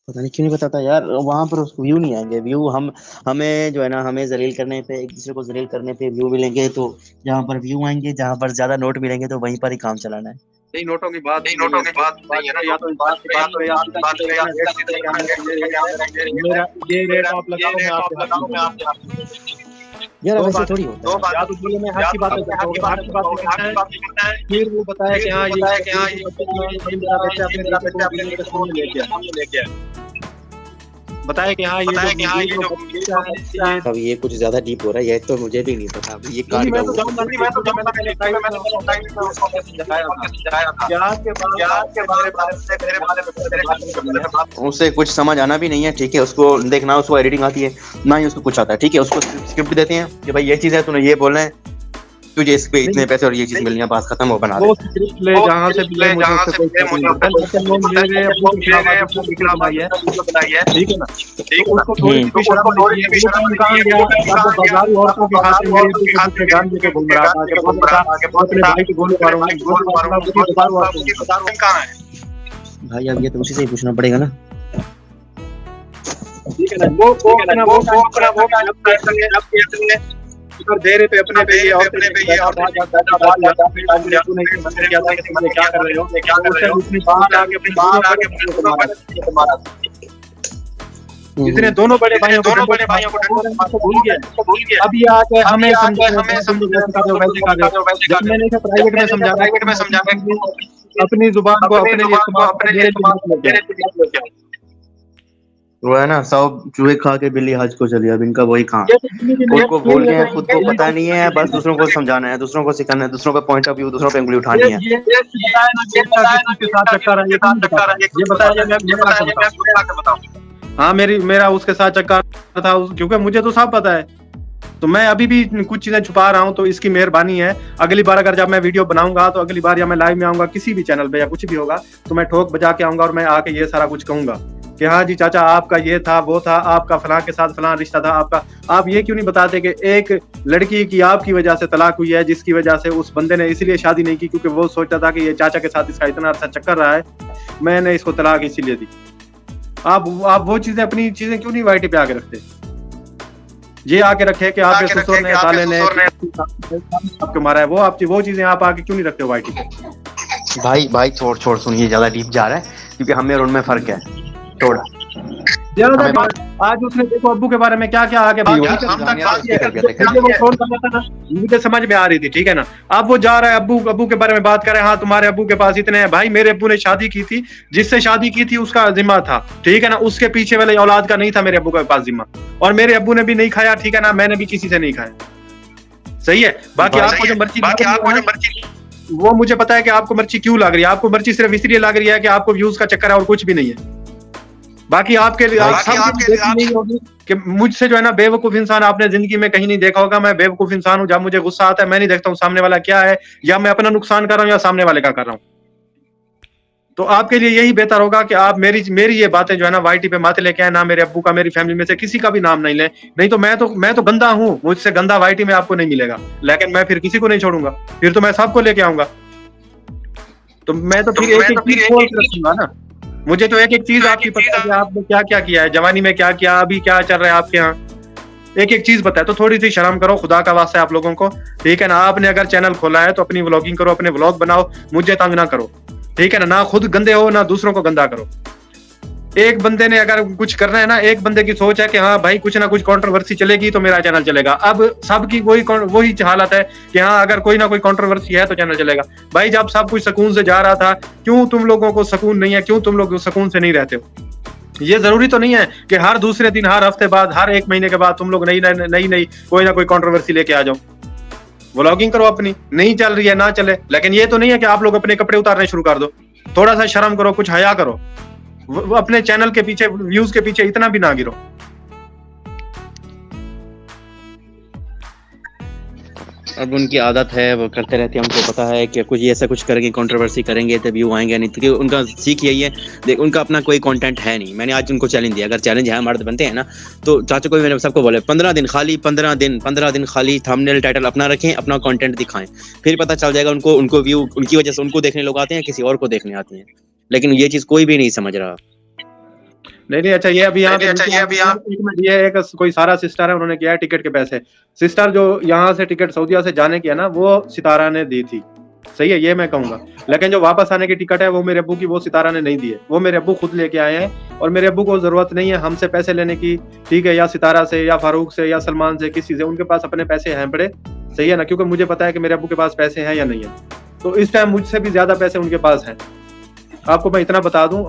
پتہ نہیں کیوں نہیں بتاتا یار، وہاں پر ویو نہیں آئیں گے، ویو ہمیں جو ہے نا، ہمیں ذلیل کرنے پہ، ایک دوسرے کو ذلیل کرنے پہ ویو ملیں گے، تو جہاں پر ویو آئیں گے، جہاں پر زیادہ نوٹ ملیں گے، تو وہیں پر ہی کام چلانا ہے. نہیں نوٹوں کی بات نہیں نہیں نوٹوں ہے، کی نوٹوں بات کی نہیں بات ہے نا، کرے یا نوٹوں تو کی انصاف بات کی کرے، یا بات تو کرے یا انصاف سیدھا کی بات سیدھا کرے، یا کہنا سیدھا ریٹ سیدھا دیتے کہ کہنا ہمیں ریٹ چاہیے دیتے کہ ہمیں چاہیے، میرا یہ ریٹ آپ لگاؤ، میں آپ کے ہاتھ میں دے دوں گا. یار دو ویسے باتیں، تھوڑی ہوتا ہے. یا تو بولے میں حق یا کی تو باتیں بولے میں کرتا حق ہوں، کی اگر حق باتیں کی کرتا باتیں ہوں، کرتا حق ہے کی باتیں کرتا ہے، پھر وہ بتایا کہ پھر ہاں وہ یہ بتایا کہ ہاں یہ میرا بچہ اپنے میرا بیٹے بچہ کو اپنے دین بیٹے کے کو سامنے لے دین کے کے آئے، سامنے لے کے آئے. بتایا کہ ہاں بتایا کہ ہاں یہ جو بچہ ہے یہ. اب یہ کچھ زیادہ ڈیپ ہو رہا ہے، یہ تو مجھے بھی نہیں پتا. اب یہ نہیں کاٹ میں کا تو ہوا، جاؤں گا نہیں میں تو جاؤں میں گا نے پہلے ڈیپ میں پرائیویٹ نے میں پہلے ٹائم میں اس کو سمجھایا تھا سمجھایا تھا کہ آج کے بعد کہ آپ آج کے سے بعد میرے آپ بارے سے میرے بارے میں بات نہیں کرنی ہے. اسے کچھ سمجھ آنا بھی نہیں ہے، ٹھیک ہے، اس کو دیکھنا، اس کو ایڈیٹنگ آتی ہے نہ ہی اس کو کچھ آتا ہے، ٹھیک ہے، اس کو اسکرپٹ دیتے ہیں کہ بھائی یہ چیز ہے، تو نے یہ بولنا ہے، تجھے اس پہ اتنے نہیں پیسے اور یہ چیز ملنی ہے، بات ختم، وہ بنا وہ دیتا ہے. اسکرپٹ لے وہ جہاں سے بھی لے، لے مجھے اس جہاں سے سے کوئی ملے فرق نہیں مجھے اس پڑتا سے کوئی لیکن فرق وہ نہیں پڑتا، میرے لیکن ابو وہ کے خلاف میرے آج ابو اتنا کے ویڈیو خلاف بنائی آج ہے، اتنا ویڈیو بنائی ہے، ٹھیک ہے نا. ٹھیک تو ہے اس نا، کو تھوڑی سی بھی تو اس شرم کو نہیں تھوڑی تھی. سی بھی وہ شرم ٹائم نہیں کہاں تھی، گیا وہ ٹائم اب کہاں گیا، بازاری عورتوں اب کی خاطر بازار میرے عورتوں ابو کی کے پیچھے خاطر جان دے کے گھوم رہا تھا کہ بولتا تھا وہ اپنے بھائی کو گولی ماروں گولی ماروں گا بھائی بتا رہا ہوں. کہاں ہے بھائی؟ اب یہ تو اسی سے ہی پوچھنا پڑے گا نا. ٹھیک ہے نا، وہ ٹھیک ہے نا، اپنا وہ ٹائم اپنا وہ ٹائم جب ایسا کہ اب یہ اپنے ادھر ڈیرے پہ اپنے پہ یہ ڈیرے پہ عورتیں اپنے لے پہ کے یہ بیٹھا عورتیں تھا جب دادی بات دادو یا آتی تو میرے ابو نے ہے، اسے منع کیا تھا کہ تم یہ کیا کر رہے ہو. کیا تو کر اس رہے ہو، ٹائم اس نے باہر آ کے اپنے دونوں باہر آ بڑے کے بھائیوں کو دونوں مارا. بڑے مارا. اس نے دونوں بڑے اس نے بھائیوں کو دونوں ڈنڈوں بڑے سے بھائیوں کو مارا، وہ ڈنڈوں سے ٹائم اس مارا، کو بھول وہ گیا. کو بھول گیا. اب یہ آ کے اب ہمیں یہ آ کے سمجھا ہمیں تم لوگ ایسے کر رہے ہو ویسے کر رہے ہو. ویسے کر جب رہے میں ہو. نے اسے جب پرائیویٹ میں میں نے اسے سمجھایا پرائیویٹ کہ میں تم سمجھایا کہ اپنی زبان کو اپنی اپنے لیے زبان کو استعمال اپنے کرو، لیے میرے لیے استعمال مت کرو، لے میرے جاؤ. لیے مت لے کے آؤ. وہ ہے نا، 100 چوہے کھا کے بلی حج کو چلی، اب ان کا وہی کام. یہ تو زندگی میں خود کو یہی بھول ہے گئے تو ہیں، خود کو پتہ نہیں ہے، بس دوسروں کو سمجھانا ہے، دوسروں کو سکھانا ہے، دوسروں کا پوائنٹ آف ویو، دوسروں پہ انگلی اٹھانی ہے. یہ بتایا نا کہ یہ اس کا بتایا نا کس کہ کے اس ساتھ کا چکر ہے، کس کے یہ کیوں ساتھ نہیں چکر بتاتا. ہے، یہ یہ کچھ بتایا بتاتا کہ ہے، میں یہ تمہیں لا بتایا کے کہ میں بتاؤں. تمہیں لا کے بتاؤں. ہاں میرا اس کے ساتھ چکر تھا کیونکہ مجھے تو سب پتا ہے. تو میں ابھی بھی کچھ چیزیں چھپا رہا ہوں، تو اس کی مہربانی ہے. اگلی بار اگر جب میں ویڈیو بناؤں گا تو اگلی بار یا میں لائیو میں آؤں گا کسی بھی چینل پہ یا کچھ بھی ہوگا تو میں ٹھوک بجا کے آؤں گا اور میں آ کے یہ سارا کچھ کہوں گا کہ ہاں جی چاچا آپ کا یہ تھا وہ تھا، آپ کا فلاں کے ساتھ فلاں رشتہ تھا آپ کا. آپ یہ کیوں نہیں بتاتے کہ ایک لڑکی کی آپ کی وجہ سے طلاق ہوئی ہے، جس کی وجہ سے اس بندے نے اسی لیے شادی نہیں کی کیونکہ وہ سوچتا تھا کہ یہ چاچا کے ساتھ اس کا اتنا عرصہ چکر رہا ہے، میں نے اس کو طلاق اسی لیے دی. آپ وہ چیزیں اپنی چیزیں کیوں نہیں وائٹی پہ آ کے رکھتے؟ یہ آ کے رکھے کہ آپ کے سسر نے سالے نے آپ کو مارا ہے، وہ چیزیں آپ آ کے کیوں نہیں رکھتے ہو وائٹی پہ؟ بھائی چھوڑ سنیے، زیادہ ڈیپ جا رہا ہے کیونکہ ہمیں اور ان میں فرق ہے. چھوڑ آج اس نے دیکھو ابو کے بارے میں کیا کیا آگے مجھے سمجھ میں آ رہی تھی، ٹھیک ہے نا. اب وہ جا رہا ہے ابو کے بارے میں بات کر رہے ہیں، ہاں تمہارے ابو کے پاس اتنے ہیں. بھائی میرے ابو نے شادی کی تھی، جس سے شادی کی تھی اس کا ذمہ تھا، ٹھیک ہے نا. اس کے پیچھے والے اولاد کا نہیں تھا میرے ابو کے پاس ذمہ، اور میرے ابو نے بھی نہیں کھایا، ٹھیک ہے نا. میں نے بھی کسی سے نہیں کھایا، صحیح ہے. باقی آپ کو جو مرضی وہ مجھے پتا ہے کہ آپ کو مرچی کیوں لگ رہی ہے. آپ کو مرچی صرف اس لیے لگ رہی ہے کہ آپ کو ویوز کا چکر ہے اور کچھ بھی نہیں ہے. باقی آپ کے لیے نہیں ہوگی کہ مجھ سے جو ہے نا بے وقوف انسان آپ نے زندگی میں کہیں نہیں دیکھا ہوگا. میں بے وقوف انسان ہوں، جب مجھے غصہ آتا ہے میں نہیں دیکھتا ہوں سامنے والا کیا ہے، یا میں اپنا نقصان کر رہا ہوں یا سامنے والے کا کر رہا ہوں. تو آپ کے لیے یہی بہتر ہوگا کہ آپ میری یہ باتیں جو ہے نا وائی ٹی پہ مت لے کے آئے، نہ میرے ابو کا، میری فیملی میں سے کسی کا بھی نام نہیں لیں. نہیں تو میں تو گندا ہوں، مجھ سے گندا وائی ٹی میں آپ کو نہیں ملے گا. لیکن میں پھر کسی کو نہیں چھوڑوں گا، پھر تو میں سب کو لے کے آؤں گا. تو میں تو پھر ایک چیز کھول کے رکھوں گا نا. مجھے تو ایک چیز آپ کی پتہ ہے کہ آپ نے کیا کیا ہے جوانی میں، کیا ابھی کیا چل رہا ہے آپ کے یہاں، ایک چیز بتائے. تو تھوڑی سی شرم کرو خدا کا واسطہ آپ لوگوں کو، ٹھیک ہے نا. آپ نے اگر چینل کھولا ہے تو اپنی ولاگنگ کرو، اپنے ولاگ بناؤ، مجھے تنگ نہ کرو، ٹھیک ہے نا. نہ خود گندے ہو نہ دوسروں کو گندا کرو. ایک بندے نے اگر کچھ کرنا ہے نا، ایک بندے کی سوچ ہے کہ ہاں بھائی کچھ نہ کچھ کنٹروورسی چلے گی تو میرا چینل چلے گا. اب سب کی وہی حالت ہے کہ ہاں اگر کوئی نہ کوئی کنٹروورسی ہے تو چینل چلے گا. بھائی جب سب کچھ سکون سے جا رہا تھا، کیوں تم لوگوں کو سکون نہیں ہے؟ کیوں تم لوگ سکون سے نہیں رہتے ہو؟ یہ ضروری تو نہیں ہے کہ ہر دوسرے دن، ہر ہفتے بعد، ہر ایک مہینے کے بعد تم لوگ نئی کوئی نہ کوئی کنٹروورسی لے کے آ جاؤ. ولاگنگ کرو اپنی، نہیں چل رہی ہے نہ چلے، لیکن یہ تو نہیں ہے کہ آپ لوگ اپنے کپڑے اتارنے شروع کر دو. تھوڑا سا شرم کرو، کچھ حیا کرو. اپنے چینل کے پیچھے، ویوز کے پیچھے اتنا بھی نہ گرو. اب ان کی عادت ہے، وہ کرتے رہتے ہیں. ہم کو پتا ہے کہ کچھ ایسا کچھ کریں گے، کنٹروورسی کریں گے تو ویو آئیں گے. نہیں تو ان کا سیکھ یہی ہے، دیکھ ان کا اپنا کوئی کنٹینٹ ہے نہیں. میں نے آج ان کو چیلنج دیا، اگر چیلنج ہے مرد بنتے ہیں نا تو چاچا کو بھی میں نے سب کو بولے 15 دن خالی تھمبنیل ٹائٹل اپنا رکھیں، اپنا کنٹینٹ دکھائیں. پھر پتہ چل جائے گا ان کو ویو، ان کی وجہ سے ان کو دیکھنے لوگ آتے ہیں، کسی اور کو دیکھنے آتے ہیں. لیکن یہ چیز کوئی بھی نہیں سمجھ رہا. नहीं अच्छा ये अभी यहाँ ये एक कोई सारा सिस्टर है, उन्होंने किया है टिकट के पैसे। सिस्टर जो यहाँ से टिकट सऊदीया से जाने की है ना, वो सितारा ने दी थी, सही है, ये मैं कहूंगा। लेकिन जो वापस आने की टिकट है वो मेरे अब्बू की, वो सितारा ने नहीं दी है, वो मेरे अब्बू खुद लेके आए हैं। और मेरे अब्बू को जरूरत नहीं है हमसे पैसे लेने की, ठीक है, या सितारा से या फारूक से या सलमान से, किसी से। उनके पास अपने पैसे हैं बड़े, सही है ना, क्योंकि मुझे पता है कि मेरे अब्बू के पास पैसे हैं या नहीं है। तो इस टाइम मुझसे भी ज्यादा पैसे उनके पास हैं। आपको मैं इतना बता दूं,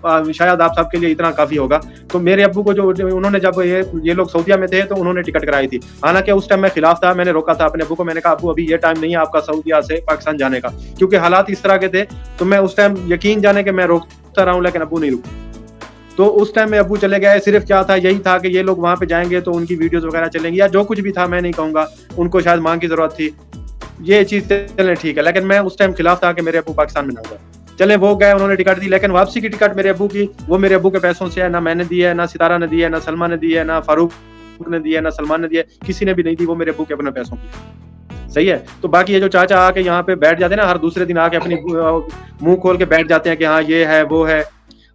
शायद आप सबके लिए इतना काफी होगा। तो मेरे अब्बू को जो उन्होंने, जब ये लोग सऊदीया में थे तो उन्होंने टिकट कराई थी। हालांकि उस टाइम मैं खिलाफ था, मैंने रोका था अपने अब्बू को, मैंने कहा अब्बू अभी ये टाइम नहीं है आपका सऊदीया से पाकिस्तान जाने का, क्योंकि हालात इस तरह के थे। तो मैं उस टाइम यकीन जाने के मैं रोकता रहा हूँ, लेकिन अब्बू नहीं रुके। तो उस टाइम में अब्बू चले गए। सिर्फ क्या था, यही था कि ये लोग वहां पे जाएंगे तो उनकी वीडियोस वगैरह चलेंगी, या जो कुछ भी था, मैं नहीं कहूंगा, उनको शायद मांग की जरूरत थी, ये चीज चले ठीक है। लेकिन मैं उस टाइम खिलाफ था कि मेरे अब्बू पाकिस्तान में ना जाए। चले वो गए, उन्होंने टिकट दी, लेकिन वापसी की टिकट मेरे अब्बू की, वो मेरे अब्बू के पैसों से है, ना मैंने दी है, ना सितारा ने दी है, ना सलमा ने दी है, ना फारूक ने दी है, ना सलमान ने दी है, किसी ने भी नहीं दी, वो मेरे अब्बू के अपने पैसों की, सही है। तो बाकी ये जो चाचा आके यहाँ पे बैठ जाते हैं ना, हर दूसरे दिन आके अपनी मुंह खोल के बैठ जाते हैं कि हाँ ये है वो है।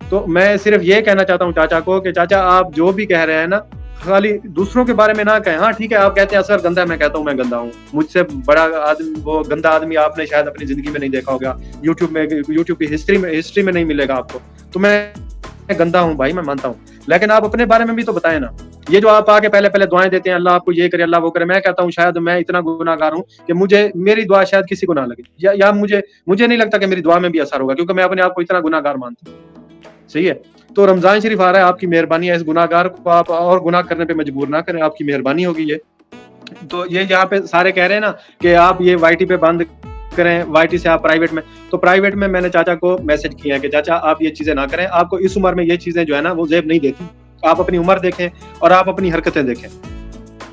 तो मैं सिर्फ ये कहना चाहता हूँ चाचा को कि चाचा आप जो भी कह रहे हैं ना, खाली दूसरों के बारे में ना कहें। हाँ ठीक है, आप कहते हैं असगर गंदा है, मैं कहता हूँ मैं गंदा हूँ। मुझसे बड़ा आदमी, वो गंदा आदमी आपने शायद अपनी जिंदगी में नहीं देखा होगा, यूट्यूब की हिस्ट्री में नहीं मिलेगा आपको। तो मैं गंदा हूँ भाई, मैं मानता हूँ, लेकिन आप अपने बारे में भी तो बताएं ना। ये जो आप आके पहले दुआएं देते हैं, अल्लाह आपको ये करे, अल्लाह वो करे, मैं कहता हूँ शायद मैं इतना गुनाहगार हूँ कि मेरी दुआ शायद किसी को ना लगे, या मुझे नहीं लगता कि मेरी दुआ में भी असर होगा, क्योंकि मैं अपने आप को इतना गुनाहगार मानता हूँ, सही है। तो रमजान शरीफ आ रहा है, आपकी मेहरबानी है, इस गुनाहगार को आप और गुनाह करने पे मजबूर ना करें, आपकी मेहरबानी होगी ये। तो ये यहाँ पे सारे कह रहे हैं ना कि आप ये वाईटी पे बंद करें, वाईटी से आप प्राइवेट में, तो प्राइवेट में मैंने चाचा को मैसेज किया है कि चाचा आप ये चीजें ना करें, आपको इस उम्र में ये चीजें जो है ना वो जेब नहीं देती, आप अपनी उम्र देखें और आप अपनी हरकतें देखें।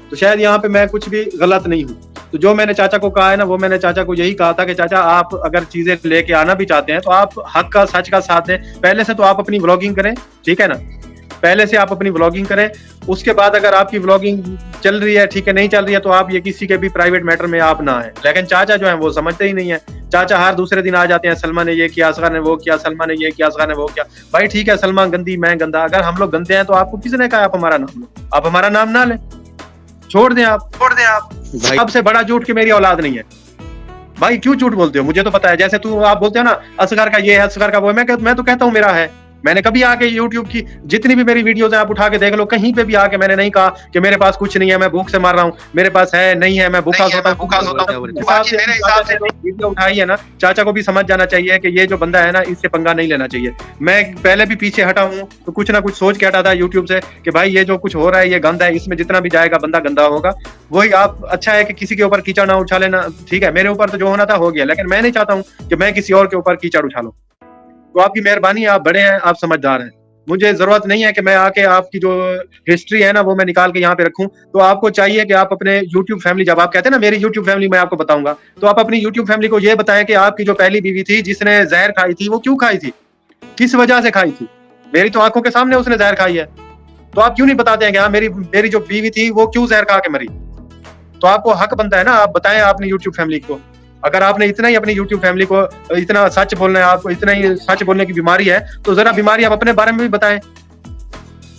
तो शायद यहाँ पे मैं कुछ भी गलत नहीं हूँ। तो जो मैंने चाचा को कहा है ना, वो मैंने चाचा को यही कहा था कि चाचा आप अगर चीजें लेके आना भी चाहते हैं तो आप हक का, सच का साथ दें। पहले से तो आप अपनी व्लॉगिंग करें, ठीक है ना, पहले से आप अपनी व्लॉगिंग करें। उसके बाद अगर आपकी व्लॉगिंग चल रही है, ठीक है, नहीं चल रही है, तो आप ये किसी के भी प्राइवेट मैटर में आप ना आए। लेकिन चाचा जो है वो समझते ही नहीं है। चाचा हर दूसरे दिन आ जाते हैं, सलमान ने ये किया, असगर ने वो किया, सलमान ने ये किया, असगर ने वो किया। भाई ठीक है, सलमान गंदी, मैं गंदा, अगर हम लोग गंदे हैं तो आपको किसने कहा आप हमारा नाम लो? आप हमारा नाम ना लें, छोड़ दें आप। सबसे बड़ा झूठ कि मेरी औलाद नहीं है। भाई क्यों झूठ बोलते हो? मुझे तो पता है। जैसे आप बोलते हो ना असगर का ये है, असगर का वो है, मैं तो कहता हूँ मेरा है। मैंने कभी आके YouTube की जितनी भी मेरी वीडियोस हैं आप उठा के देख लो, कहीं पे भी आके मैंने नहीं कहा कि मेरे पास कुछ नहीं है, मैं भूख से मार रहा हूँ, मेरे पास है नहीं है, मैं भूखा सोता हूँ। मेरे हिसाब से वीडियो उठाई है ना, चाचा को भी समझ जाना चाहिए कि ये जो बंदा है ना, इससे पंगा नहीं लेना चाहिए। मैं पहले भी पीछे हटा हूँ तो कुछ ना कुछ सोच के हटा था YouTube से कि भाई ये जो कुछ हो रहा है ये गंदा है, इसमें जितना भी जाएगा बंदा गंदा होगा। वही आप, अच्छा है कि किसी के ऊपर कीचड़ ना उछाले ना, ठीक है, मेरे ऊपर तो जो होना था हो गया, लेकिन मैं नहीं चाहता हूँ कि मैं किसी और के ऊपर कीचड़ उछालूं। तो आपकी मेहरबानी, आप बड़े हैं, आप समझदार हैं, मुझे जरूरत नहीं है कि मैं आके आपकी जो हिस्ट्री है ना वो मैं निकाल के यहाँ पे रखूं। तो आपको चाहिए कि आप अपने YouTube फैमिली, जब आप कहते हैं ना मेरी YouTube फैमिली मैं आपको बताऊंगा, तो आप अपनी YouTube फैमिली को ये बताएं कि आपकी जो पहली बीवी थी जिसने जहर खाई थी, वो क्यों खाई थी, किस वजह से खाई थी? मेरी तो आंखों के सामने उसने जहर खाई है, तो आप क्यों नहीं बताते हैं कि हाँ मेरी जो बीवी थी वो क्यों जहर खा के मरी? तो आपको हक बनता है ना, आप बताएं अपनी YouTube फैमिली को। अगर आपने इतना ही अपनी YouTube फैमिली को इतना सच बोलना है, आपको इतना ही सच बोलने की बीमारी है, तो जरा बीमारी आप अपने बारे में भी बताएं,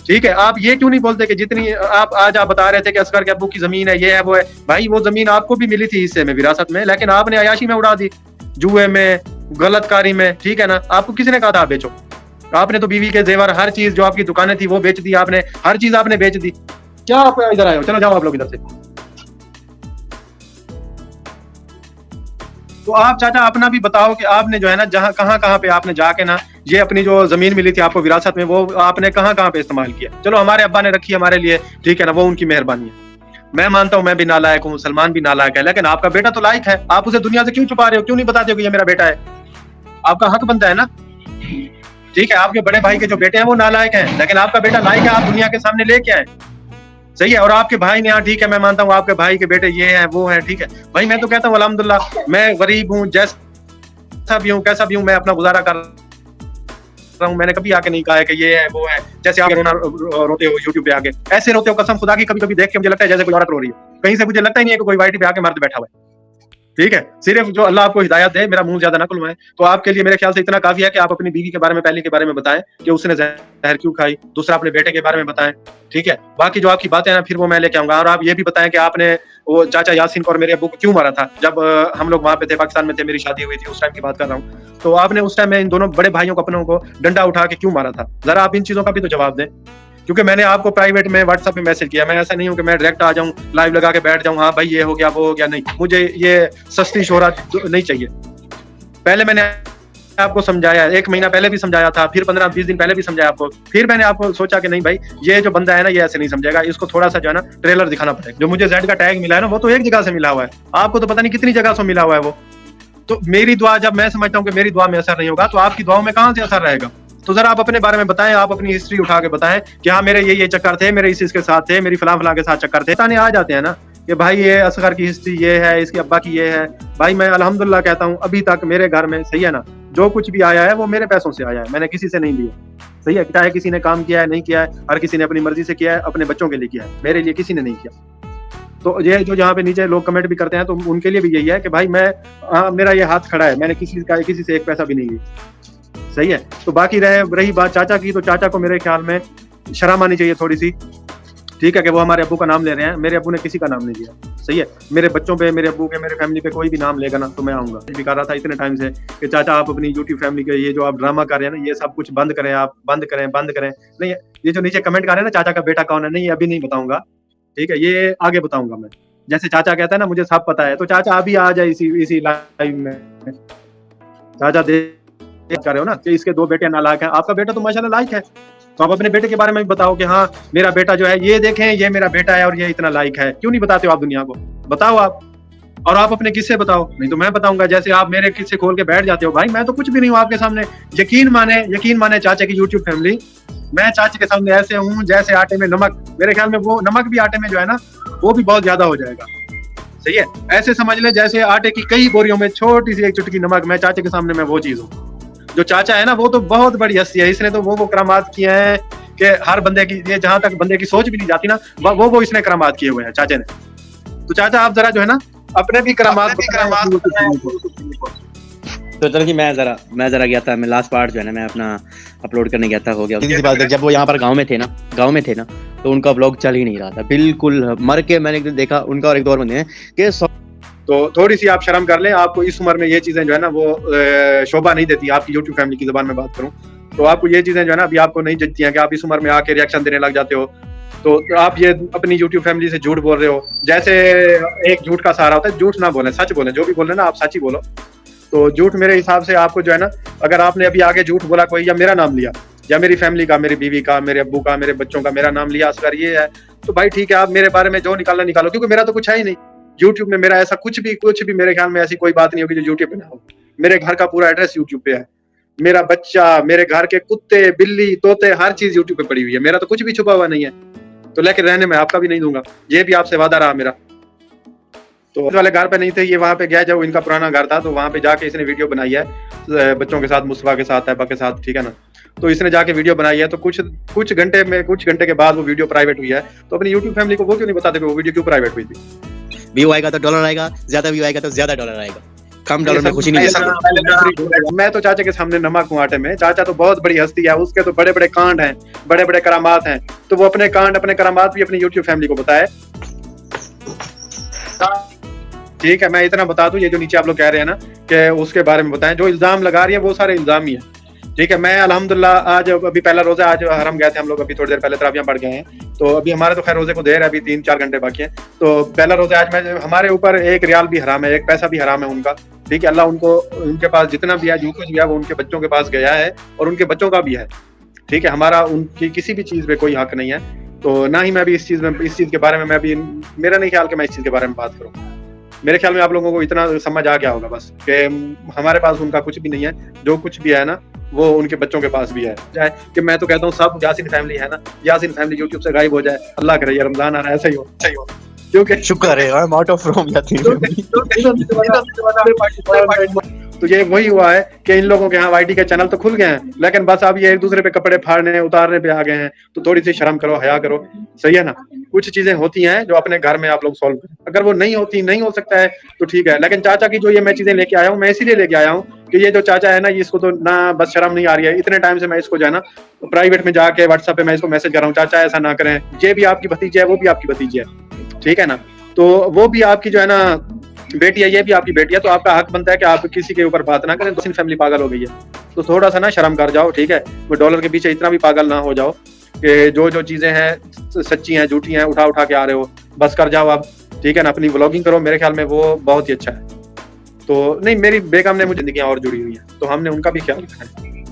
ठीक है। आप ये क्यों नहीं बोलते कि जितनी आप बता रहे थे कि असगर के अब्बू की जमीन है, ये है वो है, भाई वो जमीन आपको भी मिली थी हिस्से में, विरासत में, लेकिन आपने अयाशी में उड़ा दी, जुए में, गलतकारी में, ठीक है ना। आपको किसने कहा था आप बेचो? आपने तो बीवी के जेवर, हर चीज जो आपकी दुकानें थी वो बेच दी आपने, हर चीज आपने बेच दी। क्या आप इधर आए हो? चलो जाओ आप लोग इधर से। तो आप चाचा अपना भी बताओ कि आपने जो है ना जहाँ कहाँ पे आपने जाके ना ये अपनी जो जमीन मिली थी आपको विरासत में, वो आपने कहाँ पे इस्तेमाल किया? चलो हमारे अब्बा ने रखी हमारे लिए, ठीक है ना, वो उनकी मेहरबानी है। मैं मानता हूँ मैं भी नालायक हूँ, सलमान भी नालायक है, लेकिन आपका बेटा तो लायक है। आप उसे दुनिया से क्यों छुपा रहे हो? क्यों नहीं बताते हो कि ये मेरा बेटा है? आपका हक बनता है ना, ठीक है। आपके बड़े भाई के जो बेटे हैं वो नालायक हैं, लेकिन आपका बेटा लायक है, आप दुनिया के सामने लेके आए, सही है। और आपके भाई ने, हाँ ठीक है, मैं मानता हूँ आपके भाई के बेटे ये है वो है, ठीक है भाई। मैं तो कहता हूँ अल्हम्दुलिल्लाह, मैं गरीब हूँ, जैसा भी हूँ कैसा भी हूँ, मैं अपना गुजारा कर रहा हूँ। मैंने कभी आके नहीं कहा है कि ये है वो है। जैसे आप रोते हो YouTube पे आके, ऐसे रोते हो कसम खुदा की, कभी कभी देख के मुझे लगता है जैसे कोई औरत रो रही है, कहीं से मुझे लगता ही नहीं है कि कोई वाईटी पे आके मर्द बैठा हुआ है, ठीक है। सिर्फ जो अल्लाह आपको हिदायत दे, मेरा मुंह ज्यादा ना खुलवाए। तो आपके लिए मेरे ख्याल से इतना काफी है कि आप अपनी बीवी के बारे में, पहले के बारे में बताएं कि उसने तहर क्यों खाई, दूसरा अपने बेटे के बारे में बताएं, ठीक है। बाकी जो आपकी बातें हैं ना फिर वो मैं लेके आऊंगा। और आप ये भी बताएं कि आपने वो चाचा यासीन को और मेरे अब्बू को क्यों मारा था जब हम लोग वहाँ पे थे, पाकिस्तान में थे, मेरी शादी हुई थी, उस टाइम की बात कर रहा हूँ। तो आपने उस टाइम में इन दोनों बड़े भाइयों को अपनों को डंडा उठा के क्यों मारा था, जरा आप इन चीजों का भी तो जवाब दें। क्योंकि मैंने आपको प्राइवेट में व्हाट्सएप में मैसेज किया, मैं ऐसा नहीं हूँ कि मैं डायरेक्ट आ जाऊँ लाइव लगा के बैठ जाऊँ, हाँ भाई ये हो गया वो हो गया, नहीं, मुझे ये सस्ती शोहरत नहीं चाहिए। पहले मैंने आपको समझाया, 1 महीना पहले भी समझाया था, फिर 15-20 दिन पहले भी समझाया आपको, फिर मैंने आपको सोचा कि नहीं भाई ये जो बंदा है ना ये ऐसे नहीं समझेगा, इसको थोड़ा सा जो है ना ट्रेलर दिखाना पड़ेगा। जो मुझे जेड का टैग मिला है ना वो तो एक जगह से मिला हुआ है, आपको तो पता नहीं कितनी जगह से मिला हुआ है वो। तो मेरी दुआ, जब मैं समझता हूँ कि मेरी दुआ में असर नहीं होगा तो आपकी दुआओं में कहाँ से असर रहेगा। तो जरा आप अपने बारे में बताएं, आप अपनी हिस्ट्री उठा के बताएं कि हाँ मेरे ये चक्कर थे, मेरे इसके साथ थे, मेरी फलां के साथ चक्कर थे। ताने आ जाते हैं ना कि भाई ये असगर की हिस्ट्री ये है, इसके अब्बा की ये है। भाई मैं अल्हम्दुलिल्लाह कहता हूँ अभी तक मेरे घर में, सही है ना, जो कुछ भी आया है वो मेरे पैसों से आया है, मैंने किसी से नहीं लिया, सही है। चाहे किसी ने काम किया है नहीं किया है, हर किसी ने अपनी मर्जी से किया है, अपने बच्चों के लिए किया है, मेरे लिए किसी ने नहीं किया। तो ये जो यहाँ पे नीचे लोग कमेंट भी करते हैं तो उनके लिए भी यही है कि भाई मैं मेरा ये हाथ खड़ा है, मैंने किसी से 1 पैसा भी नहीं लिया, सही है। तो बाकी रही बात चाचा की, तो चाचा को मेरे ख्याल में शर्म आनी चाहिए थोड़ी सी, ठीक है, कि वो हमारे अब्बू का नाम ले रहे हैं। मेरे अब्बू ने किसी का नाम नहीं लिया, सही है। मेरे बच्चों पे, मेरे अब्बू के, मेरे फैमिली पे कोई भी नाम लेगा ना तो मैं आऊंगा। भी कर रहा था इतने टाइम से कि चाचा आप अपनी यूट्यूब फैमिली के ये जो आप ड्रामा कर रहे हैं ना ये सब कुछ बंद करें, आप बंद करें। नहीं, ये जो नीचे कमेंट कर रहे हैं ना चाचा का बेटा कौन है, नहीं अभी नहीं बताऊंगा, ठीक है, ये आगे बताऊंगा मैं। जैसे चाचा कहता है ना मुझे सब पता है, तो चाचा अभी आ जाए इसी लाइव में। चाचा देख कर रहे हो ना कि इसके 2 बेटे नालायक हैं, आपका बेटा तो माशाल्लाह लायक है, तो आप अपने बेटे के बारे में भी बताओ कि हाँ मेरा बेटा जो है ये देखें ये मेरा बेटा है और ये इतना लायक है। क्यों नहीं बताते हो आप दुनिया को, बताओ आप। और आप अपने किस्से बताओ, नहीं तो मैं बताऊंगा। जैसे आप मेरे किस्से खोल के बैठ जाते हो, भाई मैं तो कुछ भी नहीं हूँ आपके सामने। यकीन माने चाचा की यूट्यूब फैमिली, मैं चाचे के सामने ऐसे हूँ जैसे आटे में नमक। मेरे ख्याल में वो नमक भी आटे में जो है ना वो भी बहुत ज्यादा हो जाएगा, सही है। ऐसे समझ ले जैसे आटे की कई बोरियों में छोटी सी 1 चुटकी नमक, मैं चाचे के सामने मैं वो चीज हूँ। जो चाचा है ना वो तो बहुत बड़ी हस्ती है, इसने तो वो करामात किए हैं कि हर बंदे की, ये जहां तक बंदे की सोच भी नहीं जाती ना वो इसने करामात किए हुए हैं चाचे ने। तो चाचा आप जरा जो है ना अपने भी करामात तो चलो कि मैं जरा गया था, मैं लास्ट पार्ट जो है ना मैं अपना अपलोड करने गया था, हो गया किसी बात। जब वो यहाँ पर गांव में थे ना तो उनका व्लॉग चल ही नहीं रहा था, बिल्कुल मर के। मैंने एक दिन देखा उनका और एक 2 और बंदे हैं कि तो थोड़ी सी आप शर्म कर लें। आपको इस उम्र में ये चीजें जो है ना वो शोभा नहीं देती। आपकी यूट्यूब फैमिली की जुबान में बात करूं तो आपको ये चीजें जो है ना अभी आपको नहीं जचती हैं कि आप इस उम्र में आके रिएक्शन देने लग जाते हो। तो आप ये अपनी यूट्यूब फैमिली से झूठ बोल रहे हो। जैसे एक झूठ का सहारा होता है, झूठ ना बोलें, सच बोलें। जो भी बोल रहे हैं ना आप सच ही बोलो। तो झूठ मेरे हिसाब से आपको जो है ना, अगर आपने अभी आगे झूठ बोला कोई, या मेरा नाम लिया, या मेरी फैमिली का, मेरी बीवी का, मेरे अब्बू का, मेरे बच्चों का मेरा नाम लिया, असगर ये है, तो भाई ठीक है, आप मेरे बारे में जो निकालना निकालो, क्योंकि मेरा तो कुछ है ही नहीं यूट्यूब में। मेरा ऐसा कुछ भी मेरे ख्याल में ऐसी कोई बात नहीं होगी जो यूट्यूब पे ना हो। मेरे घर का पूरा एड्रेस यूट्यूब पे है, मेरा बच्चा, मेरे घर के कुत्ते, बिल्ली, तोते, हर चीज यूट्यूब पे पड़ी हुई है। मेरा तो कुछ भी छुपा हुआ नहीं है, तो लेके रहने में आपका भी नहीं दूंगा। ये भी आपसे वादा रहा मेरा। तो वाले घर पे नहीं थे, ये वहां पे गया जब इनका पुराना घर था, तो वहां पे जाके इसने वीडियो बनाई है बच्चों के साथ, मुस्तफा के साथ, ऐबा के साथ, ठीक है ना। तो इसने जाके वीडियो बनाई है, तो कुछ घंटे के बाद वो वीडियो प्राइवेट हुई है। तो अपनी यूट्यूब फैमिली को वो क्यों नहीं बताते वो वीडियो क्यों प्राइवेट हुई थी। व्यू आएगा तो डॉलर आएगा, ज्यादा व्यू आएगा तो ज्यादा डॉलर आएगा, कम डॉलर में खुशी नहीं मिलेगी। मैं तो चाचा के सामने नमक हूँ आटे में। चाचा तो बहुत बड़ी हस्ती है, उसके तो बड़े बड़े कांड हैं, बड़े बड़े करामात हैं। तो वो अपने कांड, अपने करामात भी अपनी यूट्यूब फैमिली को बताए, ठीक है। मैं इतना बता दूं, ये जो नीचे आप लोग कह रहे हैं ना कि उसके बारे में बताएं, जो इल्जाम लगा रही है वो सारे इल्जाम ही है, ठीक है। मैं अल्हम्दुलिल्लाह आज अभी पहला रोजा, आज हरम गए थे हम लोग, अभी थोड़ी देर पहले तरावियां पढ़ गए हैं। तो अभी हमारे तो खैर रोजे को देर है, अभी 3-4 घंटे बाकी है। तो पहला रोजा आज मैं, हमारे ऊपर 1 रियाल भी हराम है, 1 पैसा भी हराम है उनका, ठीक है। अल्लाह उनको, उनके पास जितना भी है, जो कुछ भी है वो उनके बच्चों के पास गया है और उनके बच्चों का भी है, ठीक है। हमारा उनकी किसी भी चीज पे कोई हक नहीं है। तो ना ही मैं भी इस चीज के बारे में, मैं भी, मेरा नहीं ख्याल कि मैं इस चीज के बारे में बात करूँ। मेरे ख्याल में आप लोगों को इतना समझ आ गया होगा बस कि हमारे पास उनका कुछ भी नहीं है, जो कुछ भी है ना वो उनके बच्चों के पास भी है। चाहे कि मैं तो कहता हूँ सब यासीन फैमिली है ना, यासीन फैमिली यूट्यूब से गायब हो जाए, अल्लाह करे, ये रमजान आ रहा है, ऐसा ही हो, क्योंकि शुक्र है I am out of from Yasin. تو یہ وہی ہوا ہے کہ ان لوگوں کے یہاں وائی ٹی کے چینل تو کھل گئے ہیں لیکن بس اب یہ ایک دوسرے پہ کپڑے پھاڑنے اتارنے پہ آ گئے ہیں. تو تھوڑی سی شرم کرو, حیا کرو, صحیح ہے نا. کچھ چیزیں ہوتی ہیں جو اپنے گھر میں آپ لوگ سولو کریں, اگر وہ نہیں ہوتی, نہیں ہو سکتا ہے تو ٹھیک ہے. لیکن چاچا کی جو یہ میں چیزیں لے کے آیا ہوں, میں اسی لیے لے کے آیا ہوں کہ یہ جو چاچا ہے نا, اس کو تو نہ بس شرم نہیں آ رہی ہے. اتنے ٹائم سے میں اس کو جو ہے نا پرائیویٹ میں جا کے واٹس ایپ پہ میں اس کو میسج کر رہا ہوں, چاچا ایسا نہ کریں, یہ بھی آپ کی بھتیجی ہے, وہ بھی آپ کی بھتیجی ہے, ٹھیک ہے نا. تو وہ بھی آپ کی جو ہے نا بیٹی ہے, یہ بھی آپ کی بیٹی ہے, تو آپ کا حق بنتا ہے کہ آپ کسی کے اوپر بات نہ کریں. دوسری فیملی پاگل ہو گئی ہے تو تھوڑا سا نا شرم کر جاؤ, ٹھیک ہے. وہ ڈالر کے پیچھے اتنا بھی پاگل نہ ہو جاؤ کہ جو چیزیں ہیں سچی ہیں جھوٹی ہیں اٹھا کے آ رہے ہو, بس کر جاؤ آپ, ٹھیک ہے نا. اپنی ولاگنگ کرو, میرے خیال میں وہ بہت ہی اچھا ہے. تو نہیں, میری بیگم نے مجھے زندگیاں اور جڑی ہوئی ہیں تو ہم نے ان کا بھی خیال رکھا ہے.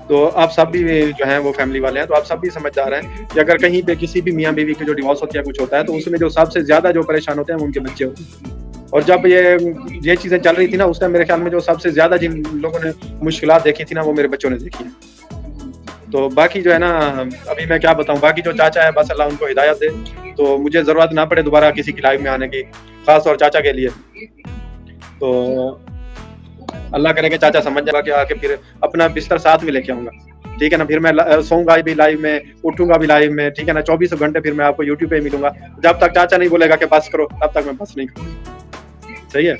تو آپ سب بھی جو ہیں وہ فیملی والے ہیں, تو آپ سب بھی سمجھدار ہیں کہ اگر کہیں پہ کسی بھی میاں بیوی کی جو ڈیوورس ہوتی ہے کچھ ہوتا ہے تو اس میں جو سب سے زیادہ جو پریشان ہوتے ہیں وہ ان کے بچے ہوتے ہیں. اور جب یہ چیزیں چل رہی تھی نا اس ٹائم میرے خیال میں جو سب سے زیادہ جن لوگوں نے مشکلات دیکھی تھی نا وہ میرے بچوں نے دیکھی ہیں. تو باقی جو ہے نا ابھی میں کیا بتاؤں, باقی جو چاچا ہے بس اللہ ان کو ہدایت دے, تو مجھے ضرورت نہ پڑے دوبارہ کسی کی لائف میں آنے کی, خاص طور چاچا کے لیے. تو اللہ کرے کہ چاچا سمجھ جائے گا کہ آ کے پھر اپنا بستر ساتھ میں لے کے آؤں گا, ٹھیک ہے نا. پھر میں سوؤں گا بھی لائیو میں, اٹھوں گا بھی لائیو میں, ٹھیک ہے نا. 24 گھنٹے پھر میں آپ کو یوٹیوب پہ ملوں گا. جب تک چاچا نہیں بولے گا کہ بس کرو تب تک میں بس نہیں کروں, صحیح ہے.